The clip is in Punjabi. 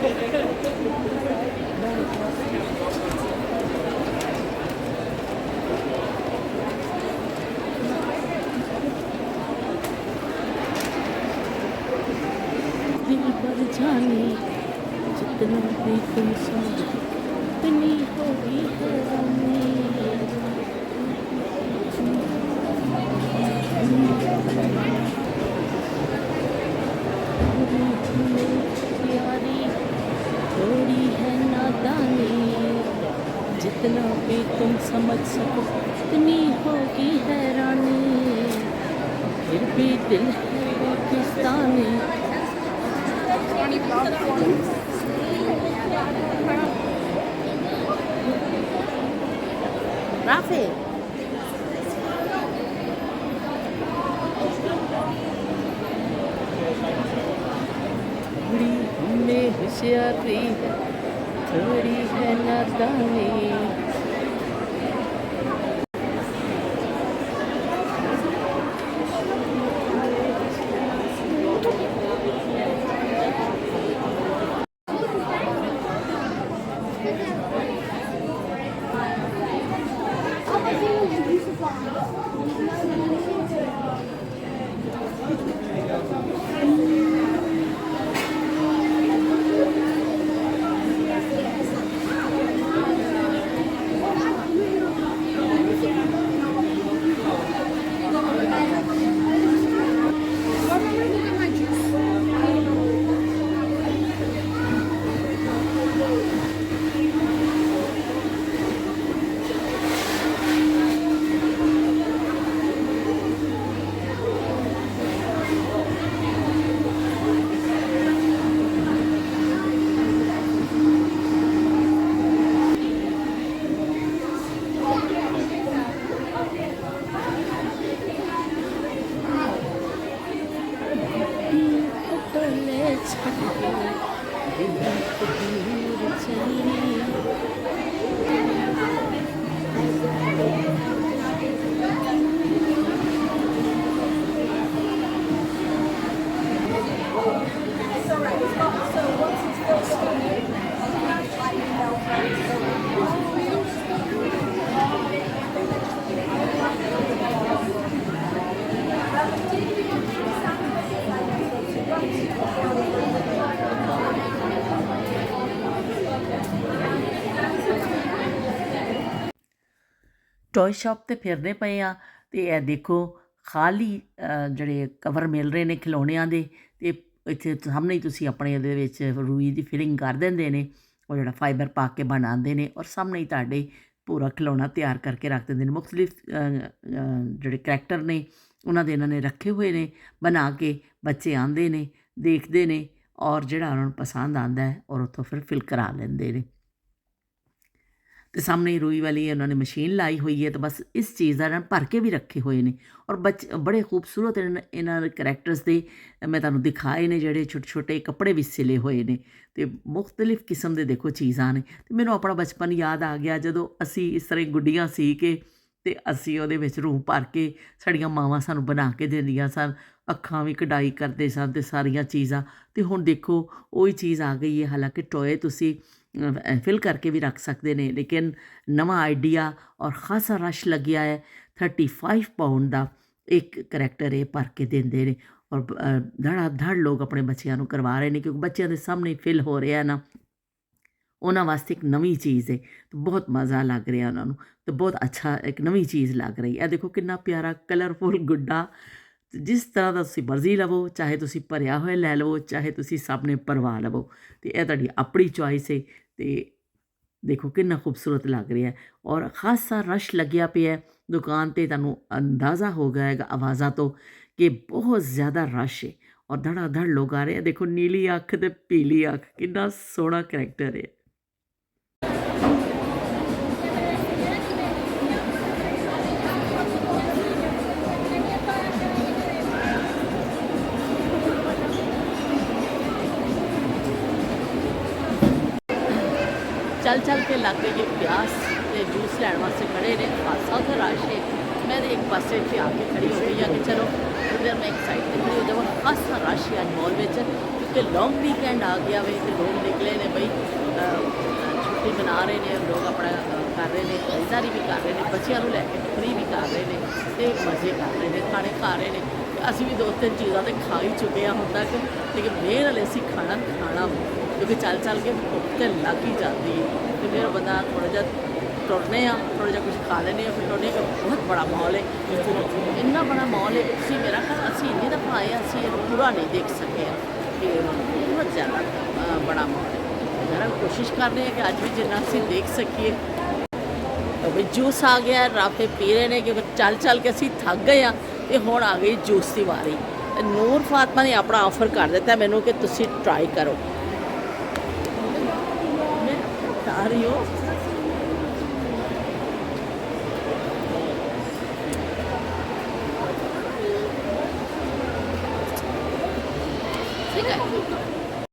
दिल पर जाने जितना भी तुम समझो इतनी होगी हैरानी। यारी थोड़ी है नादानी, जितना भी तुम समझ सको इतनी होगी हैरानी। फिर भी दिल है पाकिस्तानी। राफे थोड़ी हमने होशियारी है, थोड़ी है नादानी। ਟੋਏ ਸ਼ਾਪ ਤੇ ਫਿਰਦੇ ਪਏ ਆ ਤੇ ਇਹ ਦੇਖੋ ਖਾਲੀ ਜਿਹੜੇ ਕਵਰ ਮਿਲ ਰਹੇ ਨੇ ਖਿਡੌਣਿਆਂ ਦੇ, ਤੇ ਇੱਥੇ ਸਾਹਮਣੇ ਹੀ ਤੁਸੀਂ ਆਪਣੇ ਇਹਦੇ ਵਿੱਚ ਰੂਈ ਦੀ ਫਿਲਿੰਗ ਕਰ ਦਿੰਦੇ ਨੇ, ਉਹ ਜਿਹੜਾ ਫਾਈਬਰ ਪਾ ਕੇ ਬਣਾਉਂਦੇ ਨੇ, ਔਰ ਸਾਹਮਣੇ ਹੀ ਤੁਹਾਡੇ ਪੂਰਾ ਖਿਡੌਣਾ ਤਿਆਰ ਕਰਕੇ ਰੱਖ ਦਿੰਦੇ ਨੇ। ਮੁਖਤਲਿਫ ਜਿਹੜੇ ਕਰੈਕਟਰ ਨੇ ਉਹਨਾਂ ਦੇ ਇਹਨਾਂ ਨੇ ਰੱਖੇ ਹੋਏ ਨੇ ਬਣਾ ਕੇ, ਬੱਚੇ ਆਉਂਦੇ ਨੇ ਦੇਖਦੇ ਨੇ ਔਰ ਜਿਹੜਾ ਉਹਨਾਂ ਨੂੰ ਪਸੰਦ ਆਉਂਦਾ ਹੈ ਔਰ ਉੱਥੋਂ ਫਿਰ ਫਿਲ ਕਰਾ ਲੈਂਦੇ ਨੇ। ਤੇ ਸਾਹਮਣੇ ਰੂਈ ਵਾਲੀ ਉਹਨਾਂ ਨੇ ਮਸ਼ੀਨ ਲਾਈ ਹੋਈ ਹੈ, ਤਾਂ ਬਸ ਇਸ ਚੀਜ਼ ਦਾ ਇਹਨਾਂ ਭਰ ਕੇ ਵੀ ਰੱਖੇ ਹੋਏ ਨੇ। ਔਰ ਬੜੇ ਖੂਬਸੂਰਤ ਇਹਨਾਂ ਦੇ ਕਰੈਕਟਰਸ ਦੇ ਮੈਂ ਤੁਹਾਨੂੰ ਦਿਖਾਏ ਨੇ, ਜਿਹੜੇ ਛੋਟੇ ਛੋਟੇ ਕੱਪੜੇ ਵੀ ਸਿਲੇ ਹੋਏ ਨੇ ਤੇ ਮੁਖਤਲਿਫ ਕਿਸਮ ਦੇ ਦੇਖੋ ਚੀਜ਼ਾਂ ਨੇ। ਤੇ ਮੈਨੂੰ ਆਪਣਾ ਬਚਪਨ ਯਾਦ ਆ ਗਿਆ, ਜਦੋਂ ਅਸੀਂ ਇਸ ਤਰ੍ਹਾਂ ਗੁੱਡੀਆਂ ਸੀ ਕੇ ਤੇ ਅਸੀਂ ਉਹਦੇ ਵਿੱਚ ਰੂਹ ਭਰ ਕੇ ਸਾਡੀਆਂ ਮਾਵਾਂ ਸਾਨੂੰ ਬਣਾ ਕੇ ਦਿੰਦੀਆਂ ਸਨ, ਅੱਖਾਂ ਵੀ ਕਢਾਈ ਕਰਦੇ ਸਨ ਤੇ ਸਾਰੀਆਂ ਚੀਜ਼ਾਂ। ਤੇ ਹੁਣ ਦੇਖੋ ਉਹੀ ਚੀਜ਼ ਆ ਗਈ ਹੈ। ਹਾਲਾਂਕਿ ਟੋਏ ਤੁਸੀਂ ਫਿਲ ਕਰਕੇ ਵੀ ਰੱਖ ਸਕਦੇ ਨੇ, ਲੇਕਿਨ ਨਵਾਂ ਆਈਡੀਆ ਔਰ ਖਾਸਾ ਰਸ਼ ਲੱਗਿਆ ਹੈ। 35 ਪਾਉਂਡ ਦਾ ਇੱਕ ਕਰੈਕਟਰ ਇਹ ਭਰ ਕੇ ਦਿੰਦੇ ਨੇ ਔਰ ਧੜਾ ਧੜ ਲੋਕ ਆਪਣੇ ਬੱਚਿਆਂ ਨੂੰ ਕਰਵਾ ਰਹੇ ਨੇ, ਕਿਉਂਕਿ ਬੱਚਿਆਂ ਦੇ ਸਾਹਮਣੇ ਫਿਲ ਹੋ ਰਿਹਾ ਨਾ, ਉਹਨਾਂ ਵਾਸਤੇ ਇੱਕ ਨਵੀਂ ਚੀਜ਼ ਹੈ। ਤੇ ਬਹੁਤ ਮਜ਼ਾ ਲੱਗ ਰਿਹਾ ਉਹਨਾਂ ਨੂੰ, ਤੇ ਬਹੁਤ ਅੱਛਾ ਇੱਕ ਨਵੀਂ ਚੀਜ਼ ਲੱਗ ਰਹੀ ਹੈ। ਦੇਖੋ ਕਿੰਨਾ ਪਿਆਰਾ ਕਲਰਫੁਲ ਗੁੱਡਾ, ਜਿਸ ਤਰ੍ਹਾਂ ਦਾ ਤੁਸੀਂ ਮਰਜ਼ੀ ਲਵੋ, ਚਾਹੇ ਤੁਸੀਂ ਭਰਿਆ ਹੋਇਆ ਲੈ ਲਵੋ, ਚਾਹੇ ਤੁਸੀਂ ਸਾਹਮਣੇ ਭਰਵਾ ਲਵੋ, ਤੇ ਇਹ ਤੁਹਾਡੀ ਆਪਣੀ ਚੋਇਸ ਹੈ। ਤੇ ਦੇਖੋ ਕਿੰਨਾ ਖੂਬਸੂਰਤ ਲੱਗ ਰਿਹਾ ਔਰ ਖਾਸਾ ਰਸ਼ ਲੱਗਿਆ ਪਿਆ ਦੁਕਾਨ 'ਤੇ। ਤੁਹਾਨੂੰ ਅੰਦਾਜ਼ਾ ਹੋ ਗਿਆ ਹੈਗਾ ਆਵਾਜ਼ਾਂ ਤੋਂ ਕਿ ਬਹੁਤ ਜ਼ਿਆਦਾ ਰਸ਼ ਹੈ ਔਰ ਧੜਾ ਧੜ ਲੋਕ ਆ ਰਹੇ ਆ। ਦੇਖੋ ਨੀਲੀ ਅੱਖ ਤੇ ਪੀਲੀ ਅੱਖ, ਕਿੰਨਾ ਸੋਹਣਾ ਕਰੈਕਟਰ ਹੈ। चल चल के लग गई प्यास, तो जूस लैन वास्ते खड़े ने, खासा उत्थे रश है। मैं एक पासे इतने आके खड़ी हो गई हाँ कि चलो इधर मैं एक साइड पर खड़ी हो जाऊँ। खासा रश है अज मॉल में, कि लॉन्ग वीकेंड आ गया वे तो लोग निकले ने बई छुट्टी मना रहे हैं लोग अपना कर रहे हैं खरीदारी भी कर रहे हैं बच्चों को लैके फ्री भी कर रहे हैं तो मज़े कर रहे हैं खाने खा रहे हैं असी भी 2-3 चीज़ा तो खा ही चुके हैं हम तक लेकिन मेन वाले असी खाना खाना क्योंकि चल चल के भुख तो लग ही जाती है तो फिर बंदा थोड़ा जहा टुरने थोड़ा जहा कुछ खा लेने फिर टुरने का बहुत बड़ा मॉल है इन्ना बड़ा मॉल है उसी मेरा ख्याल असी इन्नी दफ़ा आए असी पूरा नहीं देख सके कि बहुत ज़्यादा बड़ा मॉल है ज़रा कोशिश कर रहे हैं कि अज भी जिन्ना असी देख सकिए तो भी जूस आ गया राफे पी रहे हैं क्योंकि चल चल के असी थक गए हाँ तो हुण आ गई जूस की वारी नूर फातमा ने अपना ऑफर कर दिता मैनू कि तुसी ट्राई करो मैं बता रही हूँ ठीक है